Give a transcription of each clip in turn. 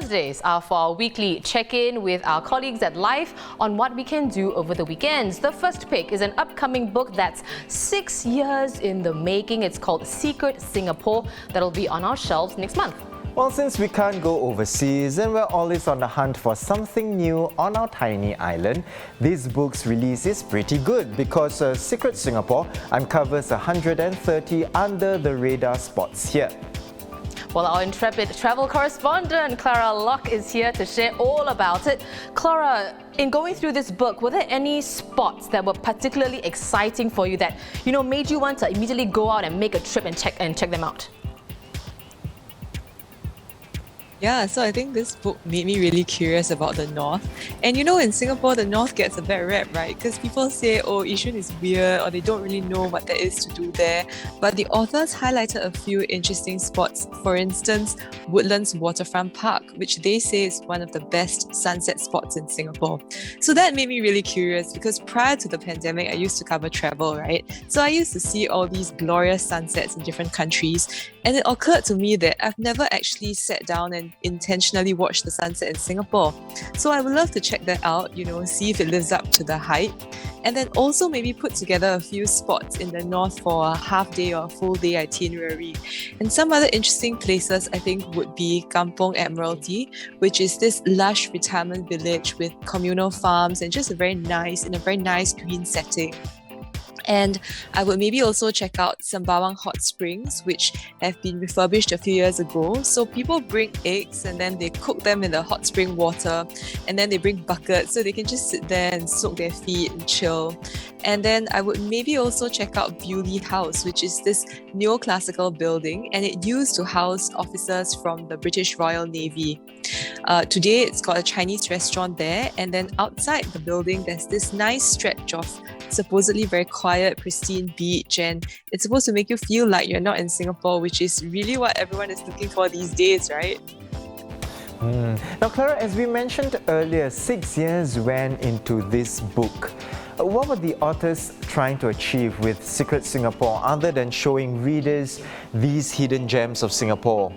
Thursdays are for our weekly check-in with our colleagues at Life on what we can do over the weekends. The first pick is an upcoming book that's 6 years in the making. It's called Secret Singapore. That'll be on our shelves next month. Well, since we can't go overseas and we're always on the hunt for something new on our tiny island, this book's release is pretty good because Secret Singapore uncovers 130 under-the-radar spots here. Well, our intrepid travel correspondent Clara Locke is here to share all about it. Clara, in going through this book, were there any spots that were particularly exciting for you that, made you want to immediately go out and make a trip and check them out? Yeah, so I think this book made me really curious about the North. And in Singapore, the North gets a bad rap, right? Because people say, oh, Yishun is weird, or they don't really know what there is to do there. But the authors highlighted a few interesting spots. For instance, Woodlands Waterfront Park, which they say is one of the best sunset spots in Singapore. So that made me really curious because prior to the pandemic, I used to cover travel, right? So I used to see all these glorious sunsets in different countries. And it occurred to me that I've never actually sat down and intentionally watched the sunset in Singapore. So I would love to check that out, see if it lives up to the hype. And then also maybe put together a few spots in the North for a half day or a full day itinerary. And some other interesting places I think would be Kampong Admiralty, which is this lush retirement village with communal farms and just in a very nice green setting. And I would maybe also check out Sembawang Hot Springs, which have been refurbished a few years ago. So people bring eggs and then they cook them in the hot spring water, and then they bring buckets so they can just sit there and soak their feet and chill. And then I would maybe also check out Bewley House, which is this neoclassical building, and it used to house officers from the British Royal Navy. Today, it's got a Chinese restaurant there, and then outside the building, there's this nice stretch of supposedly very quiet, pristine beach, and it's supposed to make you feel like you're not in Singapore, which is really what everyone is looking for these days, right? Now, Clara, as we mentioned earlier, 6 years went into this book. What were the authors trying to achieve with Secret Singapore other than showing readers these hidden gems of Singapore?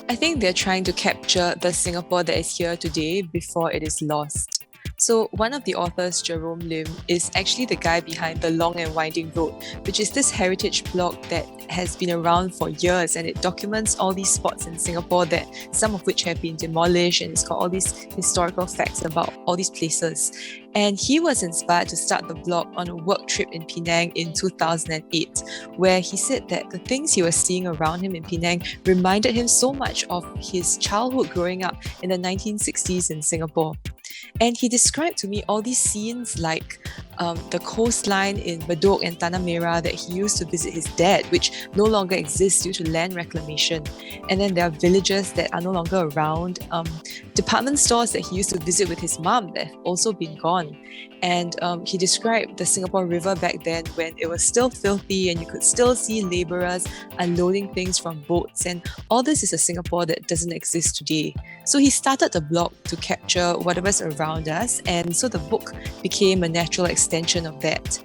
I think they're trying to capture the Singapore that is here today before it is lost. So one of the authors, Jerome Lim, is actually the guy behind The Long and Winding Road, which is this heritage blog that has been around for years, and it documents all these spots in Singapore, that some of which have been demolished, and it's got all these historical facts about all these places. And he was inspired to start the blog on a work trip in Penang in 2008, where he said that the things he was seeing around him in Penang reminded him so much of his childhood growing up in the 1960s in Singapore. And he described to me all these scenes like the coastline in Bedok and Tanah Merah that he used to visit his dad, which no longer exists due to land reclamation. And then there are villages that are no longer around, department stores that he used to visit with his mum that have also been gone. And he described the Singapore River back then when it was still filthy and you could still see labourers unloading things from boats. And all this is a Singapore that doesn't exist today. So he started the blog to capture whatever's around us. And so the book became a natural extension of that.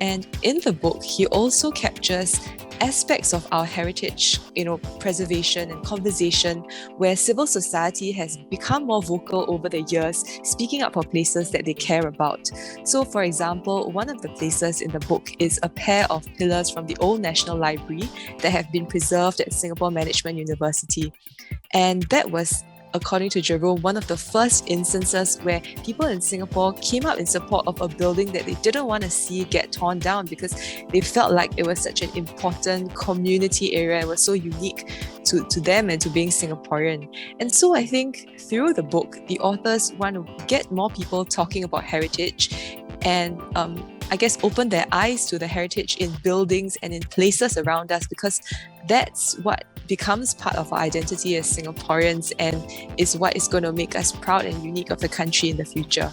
And in the book, he also captures aspects of our heritage, preservation and conversation, where civil society has become more vocal over the years, speaking up for places that they care about. So, for example, one of the places in the book is a pair of pillars from the Old National Library that have been preserved at Singapore Management University. And that was, according to Jerome, one of the first instances where people in Singapore came up in support of a building that they didn't want to see get torn down because they felt like it was such an important community area and was so unique to them and to being Singaporean. And so I think through the book, the authors want to get more people talking about heritage and open their eyes to the heritage in buildings and in places around us, because that's what becomes part of our identity as Singaporeans and is what is going to make us proud and unique of the country in the future.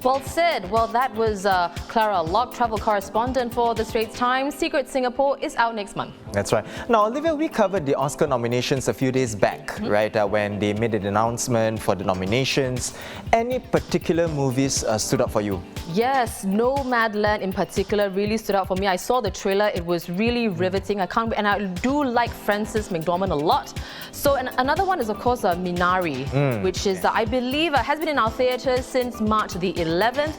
Well said. Well, that was Clara Locke, travel correspondent for the Straits Times. Secret Singapore is out next month. That's right. Now, Olivia, we covered the Oscar nominations a few days back, right? When they made an announcement for the nominations. Any particular movies stood out for you? Yes, Nomadland in particular really stood out for me. I saw the trailer; it was really riveting. And I do like Frances McDormand a lot. So, and another one is of course Minari, which is I believe has been in our theatres since March the 11th,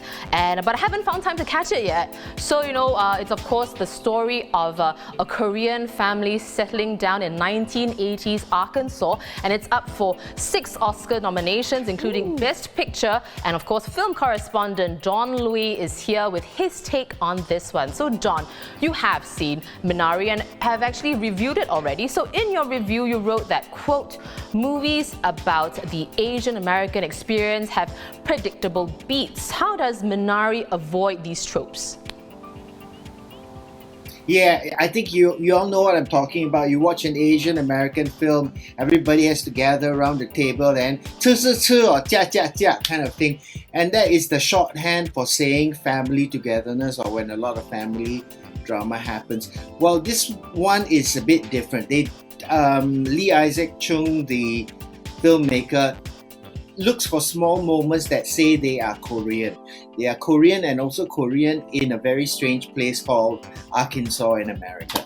but I haven't found time to catch it yet. So it's of course the story of a Korean family settling down in 1980s Arkansas, and it's up for 6 Oscar nominations, including Best Picture, and of course film correspondent John Louis is here with his take on this one. So John, you have seen Minari and have actually reviewed it already. So in your review, you wrote that, quote, movies about the Asian American experience have predictable beats. How does Minari avoid these tropes? Yeah, I think you all know what I'm talking about. You watch an Asian American film, everybody has to gather around the table and 吃吃吃 or 家家家 kind of thing. And that is the shorthand for saying family togetherness or when a lot of family drama happens. Well, this one is a bit different. Lee Isaac Chung, the filmmaker, looks for small moments that say they are Korean. They are Korean and also Korean in a very strange place called Arkansas in America.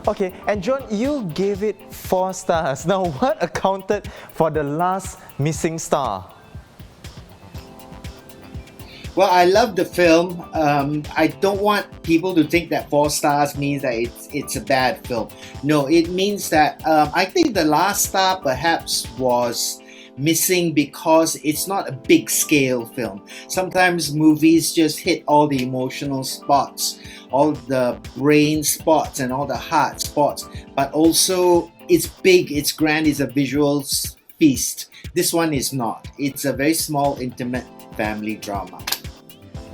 Okay. And John, you gave it 4 stars. Now, what accounted for the last missing star? Well, I love the film. I don't want people to think that 4 stars means that it's a bad film. No, it means that I think the last star perhaps was missing because it's not a big scale film. Sometimes movies just hit all the emotional spots, all the brain spots and all the heart spots, but also it's big, it's grand, it's a visual feast. This one is not. It's a very small, intimate family drama.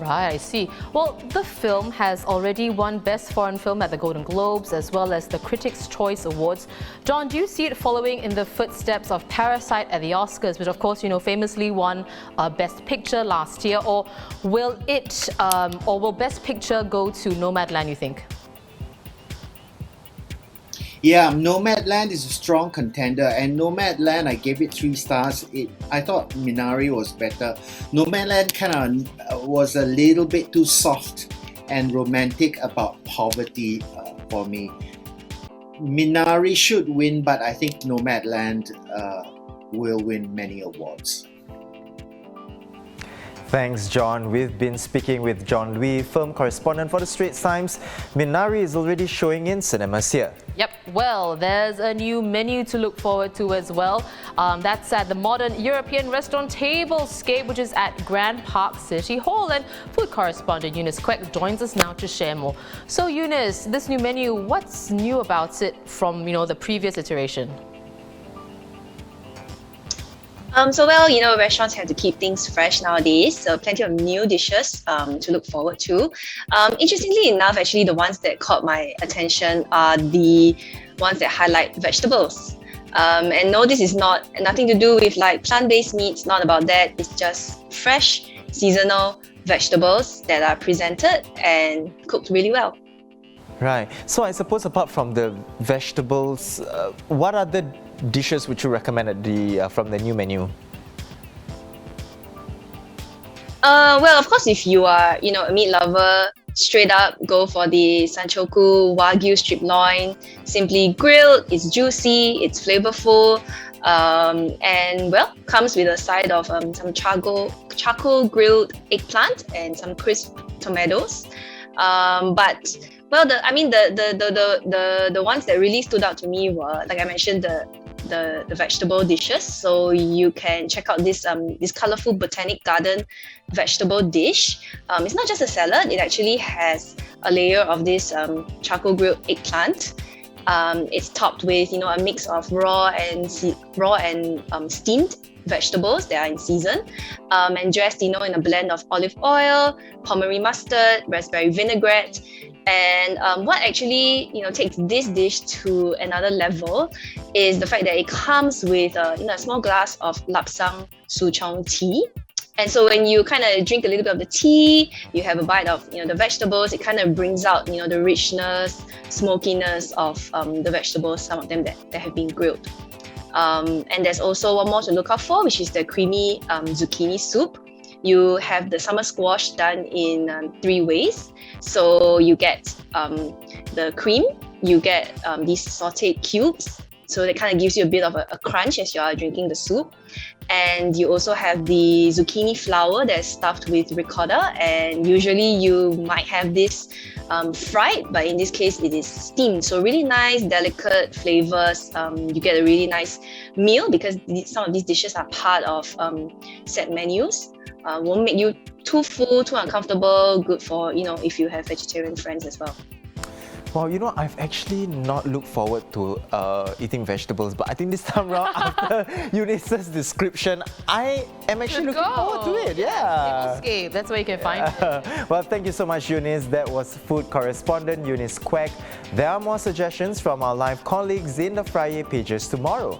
Right, I see. Well, the film has already won Best Foreign Film at the Golden Globes as well as the Critics' Choice Awards. John, do you see it following in the footsteps of Parasite at the Oscars, which of course, famously won Best Picture last year, or will Best Picture go to Nomadland, you think? Yeah, Nomadland is a strong contender, and Nomadland, I gave it 3 stars. I thought Minari was better. Nomadland kind of was a little bit too soft and romantic about poverty for me. Minari should win, but I think Nomadland will win many awards. Thanks, John. We've been speaking with John Louis, film correspondent for the Straits Times. Minari is already showing in cinemas here. Yep, well, there's a new menu to look forward to as well. That's at the modern European restaurant Tablescape, which is at Grand Park City Hall. And food correspondent Eunice Quek joins us now to share more. So Eunice, this new menu, what's new about it from the previous iteration? Restaurants have to keep things fresh nowadays, so plenty of new dishes to look forward to. Interestingly enough, actually, the ones that caught my attention are the ones that highlight vegetables. And no, this is nothing to do with like plant-based meats, not about that. It's just fresh, seasonal vegetables that are presented and cooked really well. Right. So I suppose apart from the vegetables, what other dishes would you recommend from the new menu? Well, of course, if you are, a meat lover, straight up go for the Sanchoku Wagyu strip loin. Simply grilled, it's juicy, it's flavorful, and comes with a side of some charcoal grilled eggplant and some crisp tomatoes. The ones that really stood out to me were, like I mentioned, the vegetable dishes. So you can check out this colorful botanic garden vegetable dish. It's not just a salad; it actually has a layer of this charcoal grilled eggplant. It's topped with a mix of raw and steamed vegetables that are in season, and dressed in a blend of olive oil, pommery mustard, raspberry vinaigrette. And what actually takes this dish to another level is the fact that it comes with a small glass of lapsang souchong tea. And so when you kind of drink a little bit of the tea, you have a bite of the vegetables, it kind of brings out the richness, smokiness of the vegetables, some of them that have been grilled. And there's also one more to look out for, which is the creamy zucchini soup. You have the summer squash done in 3 ways. So you get the cream, you get these sauteed cubes, so that kind of gives you a bit of a crunch as you are drinking the soup. And you also have the zucchini flour that's stuffed with ricotta, and usually you might have this fried, but in this case it is steamed. So really nice, delicate flavors. You get a really nice meal because some of these dishes are part of set menus. Won't make you too full, too uncomfortable. Good for if you have vegetarian friends as well. Well, I've actually not looked forward to eating vegetables, but I think this time around, after Eunice's description, I am actually looking forward to it. Yeah. Tablescape, that's where you can find it. Well, thank you so much, Eunice. That was food correspondent Eunice Quek. There are more suggestions from our live colleagues in the Friday pages tomorrow.